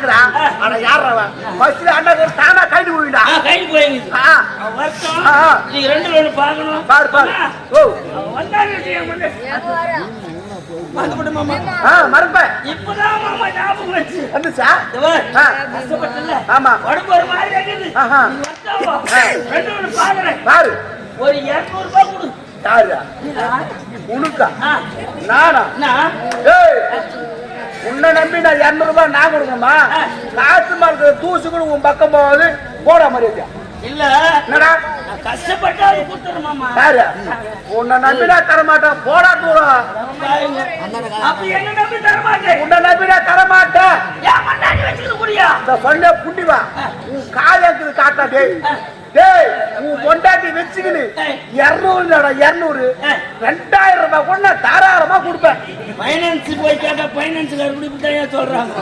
இருக்குடா. ஆனா யாரா பஸ்ல அண்ணா தானா கைது போயிடா. கைது போயிடுது. வருஷம் நீங்க ரெண்டு ரெண்டு பார்க்கணும். பாரு பாரு. ஓ வந்தாங்க மாமா. மறப்ப இப்பதான் மாமா ஞாபகம் வச்சு வந்துச்சா? கஷ்டப்பட்டல. ஆமா உடம்பு ஒரு மாதிரி இருக்குது. ரெண்டு ரெண்டு பாக்குறேன். பாரு ஒரு 200 ரூபாய் கொடு. யாரு உனக்கா? நானா? உன்னை நம்பி நான் 200 ரூபாய் நான் கொடுக்கணுமா? காசு மார்க்க தூசு கூட உன் பக்கம் போவது போட மாதிரியா? இல்ல என்னடா கஷ்டப்பட்டா அது கொடுத்துரு மாமா. யாரு உன்னை நம்பி நான் தரமாட்டேன். போடா தூரம். அப்ப என்ன நம்பி தரமாட்டேன்? உன்னை நம்பி நான் தரமாட்டேன். ஏன் மண்ணாடி வச்சுக்க முடியா? இந்த சொன்ன புண்டிவா உன் கால் இருக்குது காட்டா. டேய் டேய் உன் பொண்டாட்டி வச்சுக்கின்னு 200 200 2000 ரூபாய் கூட நான் தாராளமா கொடுப்பேன். பைனான்ஸ் போய் கேட்டா பைனான்ஸ்காரர் இப்படி சொல்றாங்க.